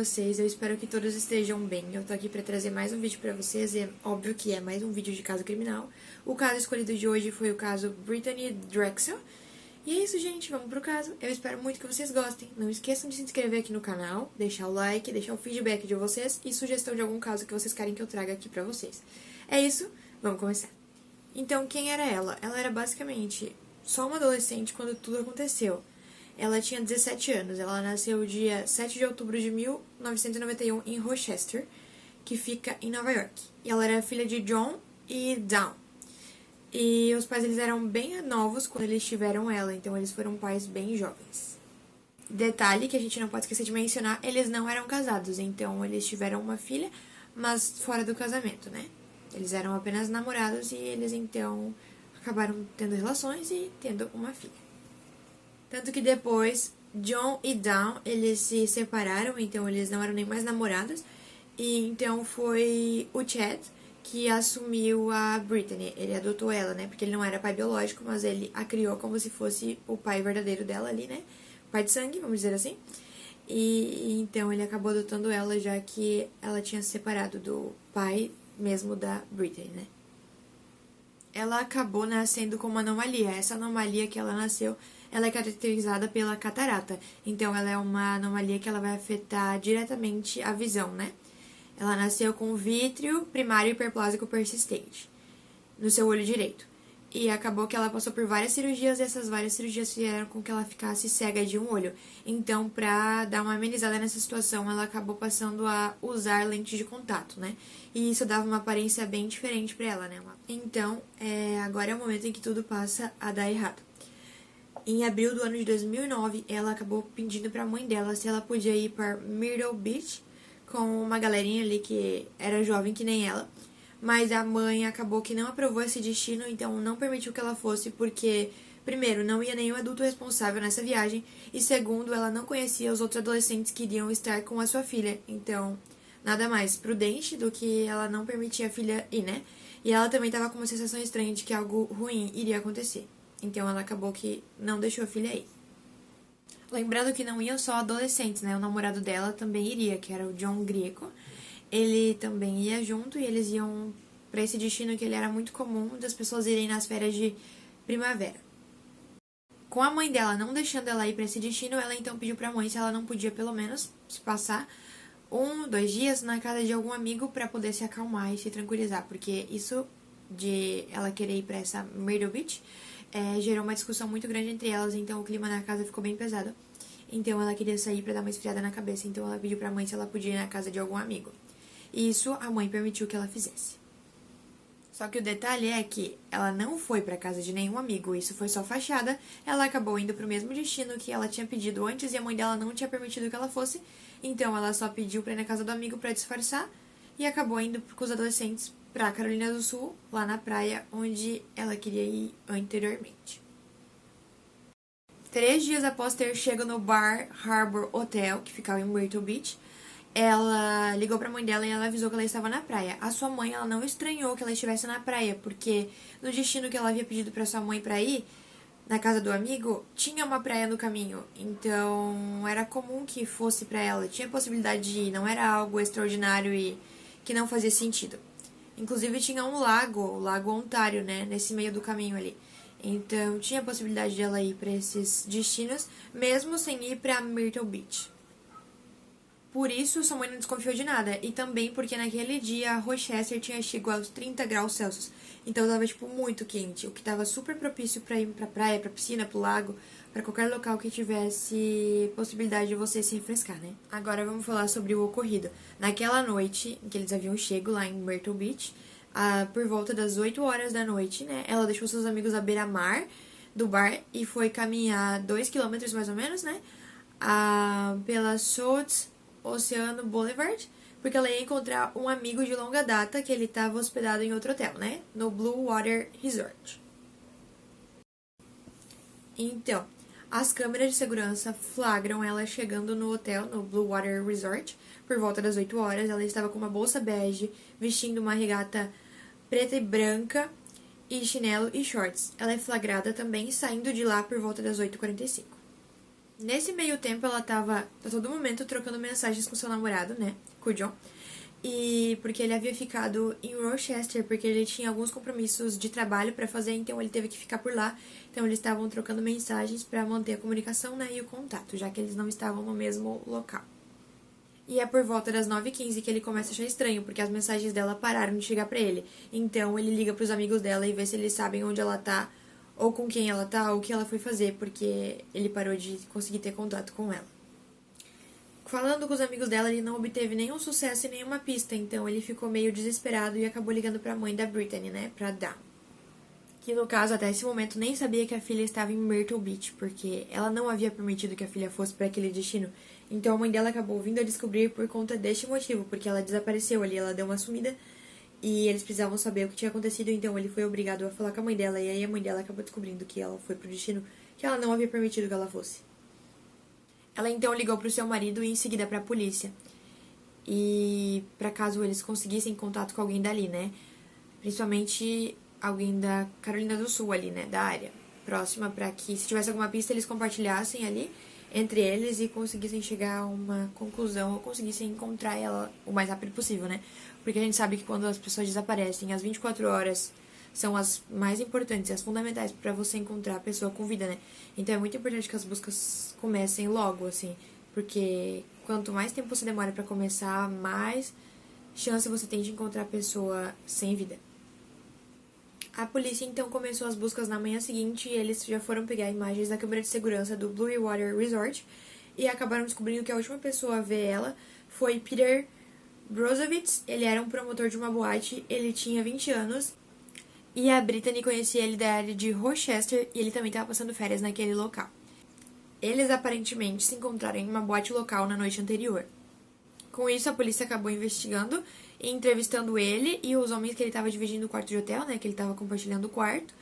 vocês? Eu espero que todos estejam bem. Eu tô aqui pra trazer mais um vídeo pra vocês, e é óbvio que é mais um vídeo de caso criminal. O caso escolhido de hoje foi o caso Brittany Drexel. E é isso, gente, vamos pro caso. Eu espero muito que vocês gostem. Não esqueçam de se inscrever aqui no canal, deixar o like, deixar o feedback de vocês e sugestão de algum caso que vocês querem que eu traga aqui pra vocês. É isso, vamos começar. Então, quem era ela? Ela era basicamente só uma adolescente quando tudo aconteceu. Ela tinha 17 anos, ela nasceu dia 7 de outubro de 1991 em Rochester, que fica em Nova York. E ela era filha de John e Dawn. E os pais eles eram bem novos quando eles tiveram ela, então eles foram pais bem jovens. Detalhe que a gente não pode esquecer de mencionar, eles não eram casados, então eles tiveram uma filha, mas fora do casamento, né? Eles eram apenas namorados e eles então acabaram tendo relações e tendo uma filha. Tanto que depois, John e Dawn, eles se separaram, então eles não eram nem mais namorados. E então foi o Chad que assumiu a Brittany. Ele adotou ela, né? Porque ele não era pai biológico, mas ele a criou como se fosse o pai verdadeiro dela ali, né? Pai de sangue, vamos dizer assim. E então ele acabou adotando ela, já que ela tinha se separado do pai mesmo da Brittany, né? Ela acabou nascendo com uma anomalia. Essa anomalia que ela nasceu, ela é caracterizada pela catarata. Então, ela é uma anomalia que ela vai afetar diretamente a visão, né? Ela nasceu com vítreo primário hiperplásico persistente no seu olho direito. E acabou que ela passou por várias cirurgias e essas várias cirurgias fizeram com que ela ficasse cega de um olho. Então, pra dar uma amenizada nessa situação, ela acabou passando a usar lentes de contato, né? E isso dava uma aparência bem diferente pra ela, né? Então, agora é o momento em que tudo passa a dar errado. Em abril do ano de 2009, ela acabou pedindo pra mãe dela se ela podia ir para Myrtle Beach com uma galerinha ali que era jovem que nem ela. Mas a mãe acabou que não aprovou esse destino, então não permitiu que ela fosse, porque, primeiro, não ia nenhum adulto responsável nessa viagem, e segundo, ela não conhecia os outros adolescentes que iriam estar com a sua filha. Então, nada mais prudente do que ela não permitir a filha ir, né? E ela também estava com uma sensação estranha de que algo ruim iria acontecer. Então, ela acabou que não deixou a filha ir. Lembrando que não iam só adolescentes, né? O namorado dela também iria, que era o John Greco. Ele também ia junto e eles iam para esse destino que ele era muito comum das pessoas irem nas férias de primavera. Com a mãe dela não deixando ela ir para esse destino, ela então pediu para a mãe se ela não podia pelo menos se passar 2 dias na casa de algum amigo para poder se acalmar e se tranquilizar, porque isso de ela querer ir para essa Myrtle Beach gerou uma discussão muito grande entre elas, então o clima na casa ficou bem pesado. Então ela queria sair para dar uma esfriada na cabeça, então ela pediu para a mãe se ela podia ir na casa de algum amigo. E isso a mãe permitiu que ela fizesse. Só que o detalhe é que ela não foi para casa de nenhum amigo, isso foi só fachada. Ela acabou indo para o mesmo destino que ela tinha pedido antes e a mãe dela não tinha permitido que ela fosse. Então ela só pediu para ir na casa do amigo para disfarçar e acabou indo com os adolescentes para Carolina do Sul, lá na praia onde ela queria ir anteriormente. 3 dias após ter chegado no Bar Harbor Hotel, que ficava em Myrtle Beach, ela ligou pra mãe dela e ela avisou que ela estava na praia. A sua mãe, ela não estranhou que ela estivesse na praia, porque no destino que ela havia pedido pra sua mãe pra ir, na casa do amigo, tinha uma praia no caminho. Então, era comum que fosse pra ela. Tinha possibilidade de ir, não era algo extraordinário e que não fazia sentido. Inclusive, tinha um lago, o Lago Ontário, né, nesse meio do caminho ali. Então, tinha a possibilidade de ela ir pra esses destinos, mesmo sem ir pra Myrtle Beach. Por isso, sua mãe não desconfiou de nada. E também porque naquele dia, Rochester tinha chegado aos 30 graus Celsius. Então, tava, muito quente. O que tava super propício pra ir pra praia, pra piscina, pro lago, pra qualquer local que tivesse possibilidade de você se refrescar, né? Agora, vamos falar sobre o ocorrido. Naquela noite em que eles haviam chegado lá em Myrtle Beach, por volta das 8 horas da noite, né? Ela deixou seus amigos à beira-mar do bar e foi caminhar 2 quilômetros mais ou menos, né? Pela South Oceano Boulevard, porque ela ia encontrar um amigo de longa data que ele estava hospedado em outro hotel, né? No Blue Water Resort. Então, as câmeras de segurança flagram ela chegando no hotel, no Blue Water Resort, por volta das 8 horas. Ela estava com uma bolsa bege, vestindo uma regata preta e branca e chinelo e shorts. Ela é flagrada também saindo de lá por volta das 8h45. Nesse meio tempo, ela tava a todo momento trocando mensagens com seu namorado, né, com o John. E porque ele havia ficado em Rochester, porque ele tinha alguns compromissos de trabalho pra fazer, então ele teve que ficar por lá. Então eles estavam trocando mensagens pra manter a comunicação, né, e o contato, já que eles não estavam no mesmo local. E é por volta das 9h15 que ele começa a achar estranho, porque as mensagens dela pararam de chegar pra ele. Então ele liga pros amigos dela e vê se eles sabem onde ela tá, ou com quem ela tá, ou o que ela foi fazer, porque ele parou de conseguir ter contato com ela. Falando com os amigos dela, ele não obteve nenhum sucesso e nenhuma pista, então ele ficou meio desesperado e acabou ligando pra mãe da Brittany, né, pra Dawn. Que no caso, até esse momento, nem sabia que a filha estava em Myrtle Beach, porque ela não havia permitido que a filha fosse para aquele destino. Então a mãe dela acabou vindo a descobrir por conta deste motivo, porque ela desapareceu ali, ela deu uma sumida e eles precisavam saber o que tinha acontecido, então ele foi obrigado a falar com a mãe dela, e aí a mãe dela acabou descobrindo que ela foi pro destino que ela não havia permitido que ela fosse. Ela então ligou pro seu marido e em seguida pra polícia. E para caso eles conseguissem contato com alguém dali, né? Principalmente alguém da Carolina do Sul ali, né, da área próxima, para que se tivesse alguma pista eles compartilhassem ali entre eles e conseguissem chegar a uma conclusão ou conseguissem encontrar ela o mais rápido possível, né? Porque a gente sabe que quando as pessoas desaparecem, as 24 horas são as mais importantes, as fundamentais para você encontrar a pessoa com vida, né? Então é muito importante que as buscas comecem logo, assim, porque quanto mais tempo você demora para começar, mais chance você tem de encontrar a pessoa sem vida. A polícia então começou as buscas na manhã seguinte e eles já foram pegar imagens da câmera de segurança do Blue Water Resort e acabaram descobrindo que a última pessoa a ver ela foi Peter Brozovitz. Ele era um promotor de uma boate, ele tinha 20 anos e a Brittany conhecia ele da área de Rochester e ele também estava passando férias naquele local. Eles aparentemente se encontraram em uma boate local na noite anterior. Com isso, a polícia acabou investigando e entrevistando ele e os homens que ele estava dividindo o quarto de hotel, né? Que ele estava compartilhando o quarto.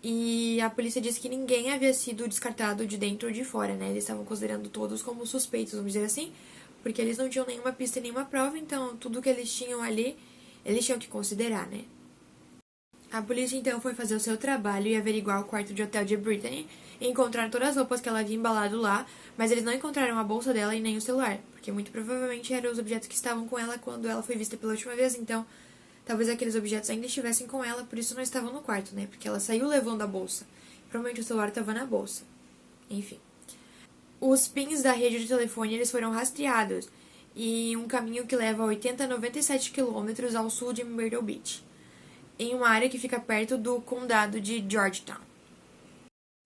E a polícia disse que ninguém havia sido descartado de dentro ou de fora, né? Eles estavam considerando todos como suspeitos, vamos dizer assim, porque eles não tinham nenhuma pista e nenhuma prova, então tudo que eles tinham ali, eles tinham que considerar, né? A polícia então foi fazer o seu trabalho e averiguar o quarto de hotel de Brittany e encontraram todas as roupas que ela havia embalado lá, mas eles não encontraram a bolsa dela e nem o celular, porque muito provavelmente eram os objetos que estavam com ela quando ela foi vista pela última vez, então talvez aqueles objetos ainda estivessem com ela, por isso não estavam no quarto, né? Porque ela saiu levando a bolsa. Provavelmente o celular estava na bolsa. Enfim. Os pins da rede de telefone eles foram rastreados em um caminho que leva 80 a 97 quilômetros ao sul de Myrtle Beach, em uma área que fica perto do condado de Georgetown.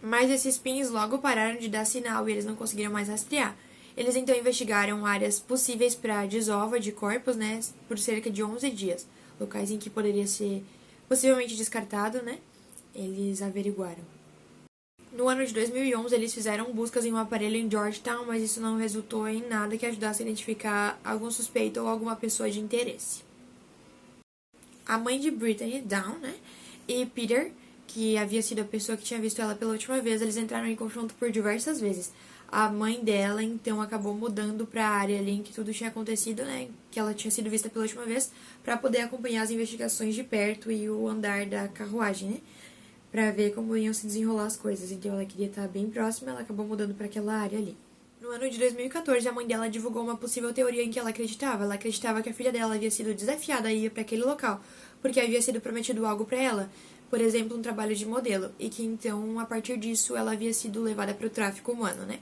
Mas esses pins logo pararam de dar sinal e eles não conseguiram mais rastrear. Eles então investigaram áreas possíveis para desova de corpos, né, por cerca de 11 dias. Locais em que poderia ser possivelmente descartado, né, eles averiguaram. No ano de 2011, eles fizeram buscas em um aparelho em Georgetown, mas isso não resultou em nada que ajudasse a identificar algum suspeito ou alguma pessoa de interesse. A mãe de Brittany, Dawn, né, e Peter, que havia sido a pessoa que tinha visto ela pela última vez, eles entraram em confronto por diversas vezes. A mãe dela, então, acabou mudando para a área ali em que tudo tinha acontecido, né, que ela tinha sido vista pela última vez, para poder acompanhar as investigações de perto e o andar da carruagem, né, para ver como iam se desenrolar as coisas. Então, ela queria estar bem próxima, ela acabou mudando para aquela área ali. No ano de 2014, a mãe dela divulgou uma possível teoria em que ela acreditava. Ela acreditava que a filha dela havia sido desafiada a ir para aquele local, porque havia sido prometido algo para ela, por exemplo, um trabalho de modelo, e que então, a partir disso, ela havia sido levada para o tráfico humano, né?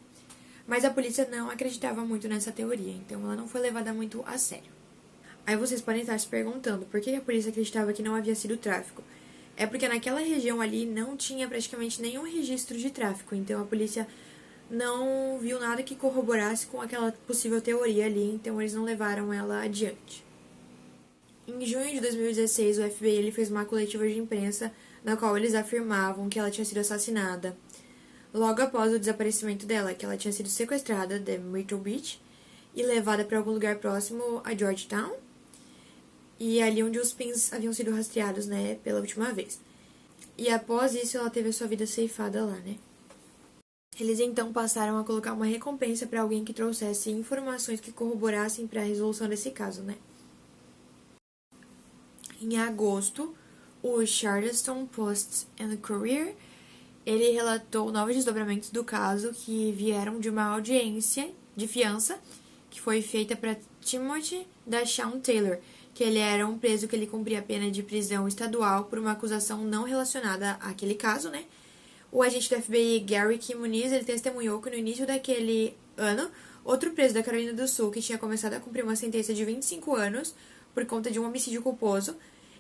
Mas a polícia não acreditava muito nessa teoria, então ela não foi levada muito a sério. Aí vocês podem estar se perguntando por que a polícia acreditava que não havia sido tráfico. É porque naquela região ali não tinha praticamente nenhum registro de tráfico, então a polícia não viu nada que corroborasse com aquela possível teoria ali, então eles não levaram ela adiante. Em junho de 2016, o FBI ele fez uma coletiva de imprensa na qual eles afirmavam que ela tinha sido assassinada logo após o desaparecimento dela, que ela tinha sido sequestrada de Myrtle Beach e levada para algum lugar próximo a Georgetown, e ali onde os pins haviam sido rastreados, né, pela última vez. E após isso, ela teve a sua vida ceifada lá, né. Eles então passaram a colocar uma recompensa para alguém que trouxesse informações que corroborassem para a resolução desse caso, né. Em agosto, o Charleston Post and Courier ele relatou novos desdobramentos do caso que vieram de uma audiência de fiança que foi feita para Timothy Dashawn Taylor, que ele era um preso que ele cumpria a pena de prisão estadual por uma acusação não relacionada àquele caso, né? O agente do FBI, Gary Kim Muniz, ele testemunhou que no início daquele ano, outro preso da Carolina do Sul, que tinha começado a cumprir uma sentença de 25 anos por conta de um homicídio culposo,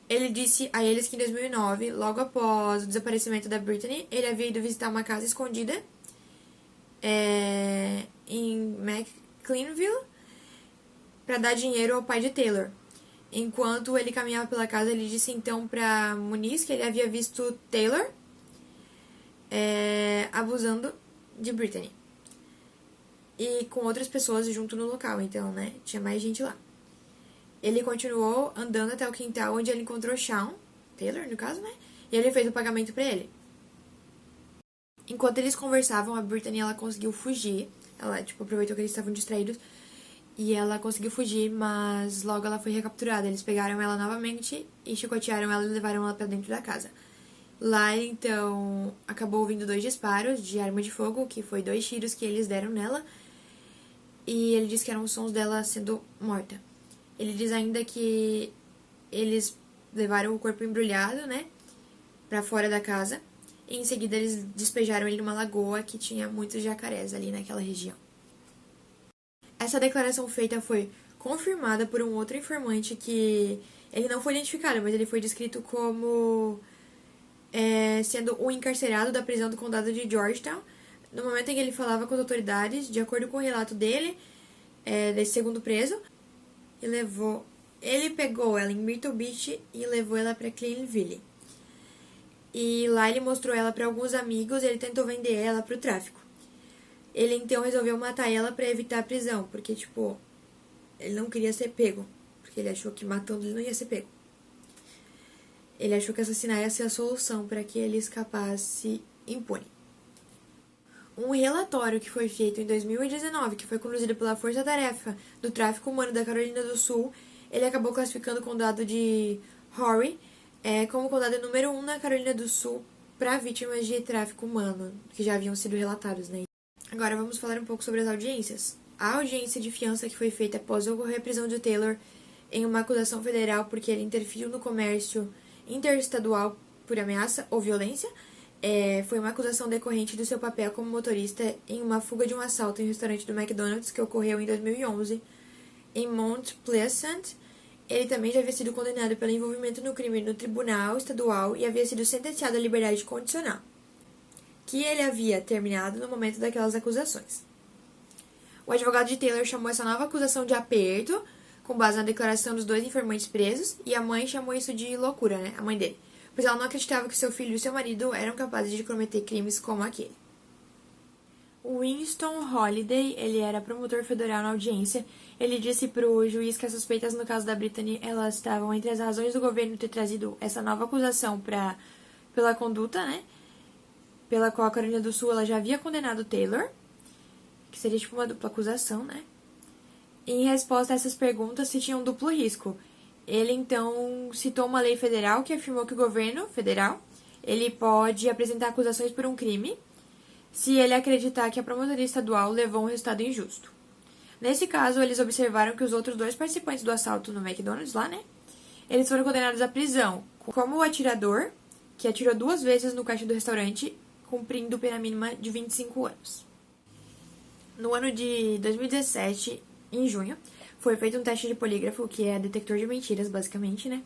ele disse a eles que em 2009, logo após o desaparecimento da Brittany, ele havia ido visitar uma casa escondida em McClellanville para dar dinheiro ao pai de Taylor. Enquanto ele caminhava pela casa, ele disse então para Muniz que ele havia visto Taylor abusando de Brittany. E com outras pessoas junto no local, então, né? Tinha mais gente lá. Ele continuou andando até o quintal onde ele encontrou Shawn Taylor, no caso, né? E ele fez o pagamento pra ele. Enquanto eles conversavam, a Brittany, ela conseguiu fugir. Ela, aproveitou que eles estavam distraídos. E ela conseguiu fugir, mas logo ela foi recapturada. Eles pegaram ela novamente e chicotearam ela e levaram ela pra dentro da casa. Lá, então, acabou ouvindo 2 disparos de arma de fogo, que foi 2 tiros que eles deram nela. E ele disse que eram os sons dela sendo morta. Ele diz ainda que eles levaram o corpo embrulhado, né, pra fora da casa. E em seguida eles despejaram ele numa lagoa que tinha muitos jacarés ali naquela região. Essa declaração feita foi confirmada por um outro informante que ele não foi identificado, mas ele foi descrito como sendo um encarcerado da prisão do condado de Georgetown. No momento em que ele falava com as autoridades, de acordo com o relato dele, desse segundo preso, ele pegou ela em Myrtle Beach e levou ela para Cleanville. E lá ele mostrou ela para alguns amigos e ele tentou vender ela para o tráfico. Ele então resolveu matar ela para evitar a prisão, porque, ele não queria ser pego, porque ele achou que matando ele não ia ser pego. Ele achou que assassinar ia ser a solução para que ele escapasse impune. Um relatório que foi feito em 2019, que foi conduzido pela Força Tarefa do Tráfico Humano da Carolina do Sul, ele acabou classificando o condado de Horry como o condado número 1 na Carolina do Sul para vítimas de tráfico humano, que já haviam sido relatados, né? Agora vamos falar um pouco sobre as audiências. A audiência de fiança que foi feita após ocorrer a prisão de Taylor em uma acusação federal porque ele interferiu no comércio interestadual por ameaça ou violência, foi uma acusação decorrente do seu papel como motorista em uma fuga de um assalto em um restaurante do McDonald's que ocorreu em 2011 em Mount Pleasant. Ele também já havia sido condenado pelo envolvimento no crime no tribunal estadual e havia sido sentenciado à liberdade condicional, que ele havia terminado no momento daquelas acusações. O advogado de Taylor chamou essa nova acusação de aperto, com base na declaração dos 2 informantes presos, e a mãe chamou isso de loucura, né? A mãe dele. Pois ela não acreditava que seu filho e seu marido eram capazes de cometer crimes como aquele. Winston Holiday, ele era promotor federal na audiência. Ele disse pro juiz que as suspeitas no caso da Brittany, elas estavam entre as razões do governo ter trazido essa nova acusação pela conduta, né? Pela qual a Carolina do Sul ela já havia condenado Taylor, que seria uma dupla acusação, né? E em resposta a essas perguntas, se tinha um duplo risco. Ele, então, citou uma lei federal que afirmou que o governo federal ele pode apresentar acusações por um crime se ele acreditar que a promotoria estadual levou um resultado injusto. Nesse caso, eles observaram que os outros 2 participantes do assalto no McDonald's lá, né? Eles foram condenados à prisão, como o atirador, que atirou 2 vezes no caixa do restaurante, cumprindo pena mínima de 25 anos. No ano de 2017, em junho, foi feito um teste de polígrafo, que é detector de mentiras, basicamente, né?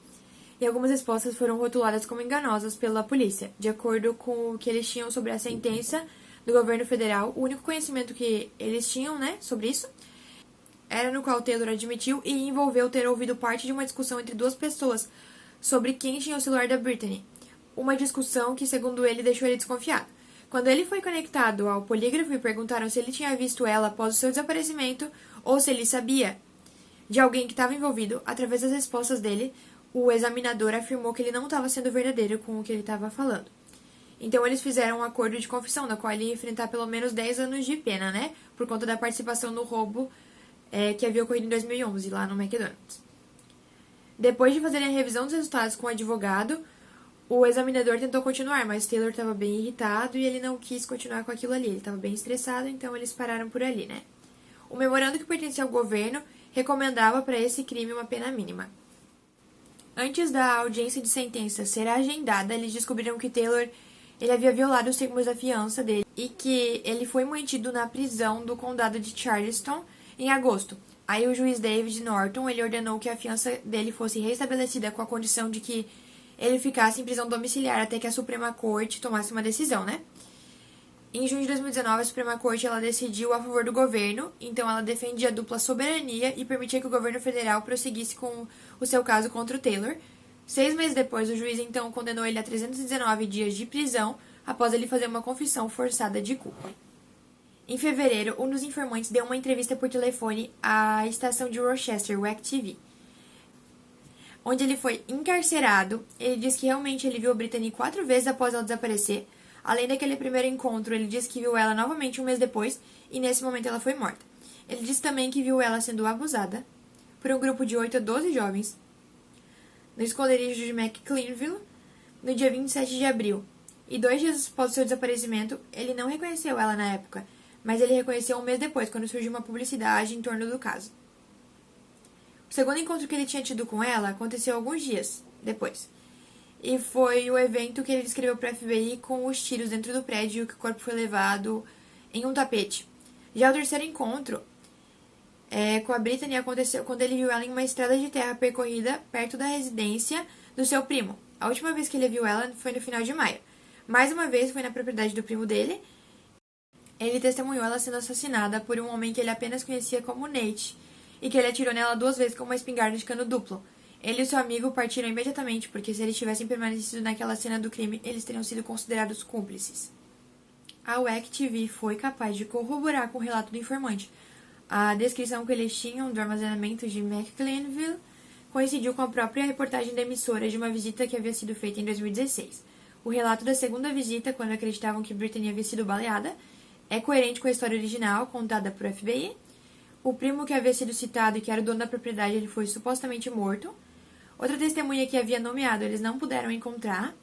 E algumas respostas foram rotuladas como enganosas pela polícia. De acordo com o que eles tinham sobre a sentença do governo federal, o único conhecimento que eles tinham, né, sobre isso, era no qual Taylor admitiu e envolveu ter ouvido parte de uma discussão entre 2 pessoas sobre quem tinha o celular da Brittany. Uma discussão que, segundo ele, deixou ele desconfiado. Quando ele foi conectado ao polígrafo e perguntaram se ele tinha visto ela após o seu desaparecimento ou se ele sabia de alguém que estava envolvido, através das respostas dele, o examinador afirmou que ele não estava sendo verdadeiro com o que ele estava falando. Então eles fizeram um acordo de confissão, na qual ele ia enfrentar pelo menos 10 anos de pena, né? Por conta da participação no roubo que havia ocorrido em 2011, lá no McDonald's. Depois de fazerem a revisão dos resultados com o advogado, O examinador tentou continuar, mas Taylor estava bem irritado e ele não quis continuar com aquilo ali. Ele estava bem estressado, então eles pararam por ali, né? O memorando que pertencia ao governo recomendava para esse crime uma pena mínima. Antes da audiência de sentença ser agendada, eles descobriram que Taylor ele havia violado os termos da fiança dele e que ele foi mantido na prisão do condado de Charleston em agosto. Aí o juiz David Norton ele ordenou que a fiança dele fosse restabelecida com a condição de que ele ficasse em prisão domiciliar até que a Suprema Corte tomasse uma decisão, né? Em junho de 2019, a Suprema Corte ela decidiu a favor do governo, então ela defendia a dupla soberania e permitia que o governo federal prosseguisse com o seu caso contra o Taylor. 6 meses depois, o juiz então condenou ele a 319 dias de prisão após ele fazer uma confissão forçada de culpa. Em fevereiro, um dos informantes deu uma entrevista por telefone à estação de Rochester, WEC TV, onde ele foi encarcerado. Ele disse que realmente ele viu a Brittany 4 vezes após ela desaparecer. Além daquele primeiro encontro, ele disse que viu ela novamente um mês depois e nesse momento ela foi morta. Ele disse também que viu ela sendo abusada por um grupo de 8 a 12 jovens no esconderijo de McClellanville no dia 27 de abril. E 2 dias após o seu desaparecimento, ele não reconheceu ela na época, mas ele reconheceu um mês depois, quando surgiu uma publicidade em torno do caso. O segundo encontro que ele tinha tido com ela aconteceu alguns dias depois. E foi o evento que ele descreveu para a FBI com os tiros dentro do prédio e que o corpo foi levado em um tapete. Já o terceiro encontro com a Brittany aconteceu quando ele viu ela em uma estrada de terra percorrida perto da residência do seu primo. A última vez que ele viu ela foi no final de maio. Mais uma vez foi na propriedade do primo dele. Ele testemunhou ela sendo assassinada por um homem que ele apenas conhecia como Nate e que ele atirou nela 2 vezes com uma espingarda de cano duplo. Ele e seu amigo partiram imediatamente, porque se eles tivessem permanecido naquela cena do crime, eles teriam sido considerados cúmplices. A WEC TV foi capaz de corroborar com o relato do informante. A descrição que eles tinham do armazenamento de McClellanville coincidiu com a própria reportagem da emissora de uma visita que havia sido feita em 2016. O relato da segunda visita, quando acreditavam que Brittany havia sido baleada, é coerente com a história original contada por FBI. O primo que havia sido citado e que era o dono da propriedade, ele foi supostamente morto. Outra testemunha que havia nomeado, eles não puderam encontrar.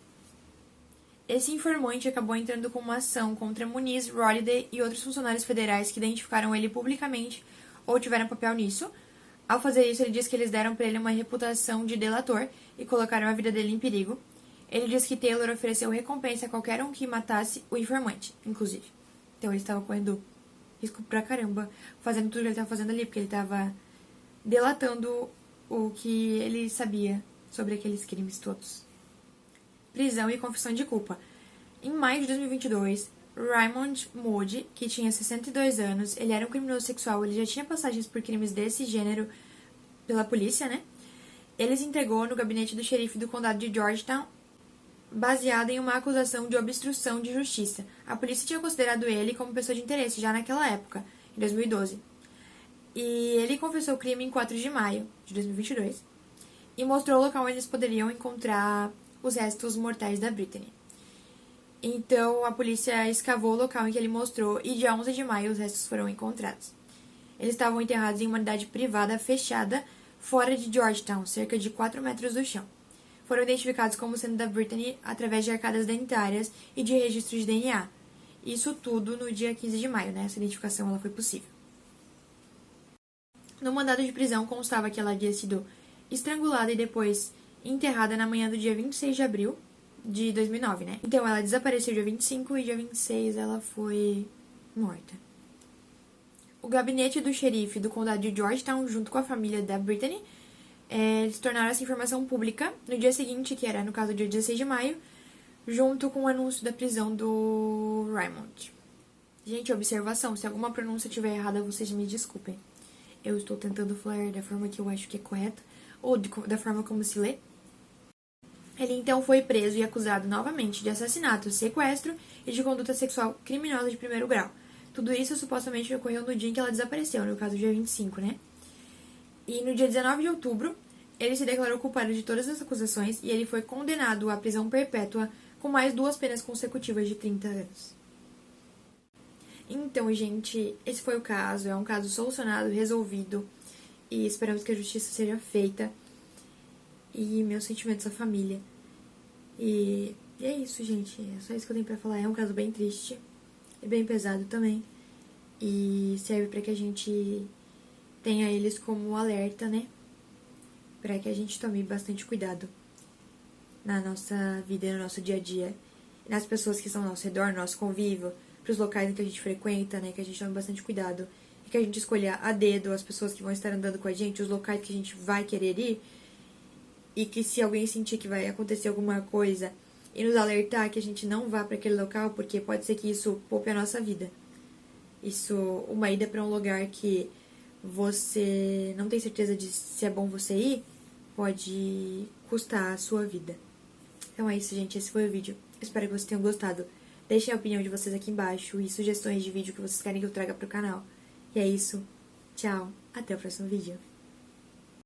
Esse informante acabou entrando com uma ação contra Muniz, Holiday e outros funcionários federais que identificaram ele publicamente ou tiveram papel nisso. Ao fazer isso, ele disse que eles deram para ele uma reputação de delator e colocaram a vida dele em perigo. Ele disse que Taylor ofereceu recompensa a qualquer um que matasse o informante, inclusive. Então ele estava correndo risco pra caramba, fazendo tudo que ele estava fazendo ali, porque ele estava delatando o que ele sabia sobre aqueles crimes todos. Prisão e confissão de culpa. Em maio de 2022, Raymond Moody, que tinha 62 anos, ele era um criminoso sexual, ele já tinha passagens por crimes desse gênero pela polícia, né? Ele se entregou no gabinete do xerife do condado de Georgetown, baseado em uma acusação de obstrução de justiça. A polícia tinha considerado ele como pessoa de interesse já naquela época, em 2012. E ele confessou o crime em 4 de maio de 2022 e mostrou o local onde eles poderiam encontrar os restos mortais da Brittany. Então, a polícia escavou o local em que ele mostrou e dia 11 de maio os restos foram encontrados. Eles estavam enterrados em uma unidade privada fechada fora de Georgetown, cerca de 4 metros do chão. Foram identificados como sendo da Brittany através de arcadas dentárias e de registros de DNA. Isso tudo no dia 15 de maio, né? Essa identificação ela foi possível. No mandado de prisão constava que ela havia sido estrangulada e depois enterrada na manhã do dia 26 de abril de 2009, né? Então ela desapareceu dia 25 e dia 26 ela foi morta. O gabinete do xerife do condado de Georgetown, junto com a família da Brittany, eles tornaram essa informação pública no dia seguinte, que era, no caso, dia 16 de maio, junto com o anúncio da prisão do Raymond. Gente, observação, se alguma pronúncia estiver errada, vocês me desculpem. Eu estou tentando falar da forma que eu acho que é correta, ou da forma como se lê. Ele então foi preso e acusado novamente de assassinato, sequestro e de conduta sexual criminosa de primeiro grau. Tudo isso supostamente ocorreu no dia em que ela desapareceu, no caso, dia 25, né? E no dia 19 de outubro, ele se declarou culpado de todas as acusações e ele foi condenado à prisão perpétua com mais 2 penas consecutivas de 30 anos. Então, gente, esse foi o caso. É um caso solucionado, resolvido. E esperamos que a justiça seja feita. E meus sentimentos à família. E é isso, gente. É só isso que eu tenho pra falar. É um caso bem triste e bem pesado também. E serve pra que a gente tenha eles como alerta, né? Pra que a gente tome bastante cuidado na nossa vida, no nosso dia a dia. E nas pessoas que estão ao nosso redor, no nosso convívio, pros locais em que a gente frequenta, né? Que a gente tome bastante cuidado. E que a gente escolha a dedo as pessoas que vão estar andando com a gente, os locais que a gente vai querer ir. E que se alguém sentir que vai acontecer alguma coisa e nos alertar que a gente não vá para aquele local, porque pode ser que isso poupe a nossa vida. Isso, uma ida para um lugar que você não tem certeza de se é bom você ir, pode custar a sua vida. Então é isso, gente. Esse foi o vídeo. Espero que vocês tenham gostado. Deixem a opinião de vocês aqui embaixo e sugestões de vídeo que vocês querem que eu traga pro canal. E é isso. Tchau. Até o próximo vídeo.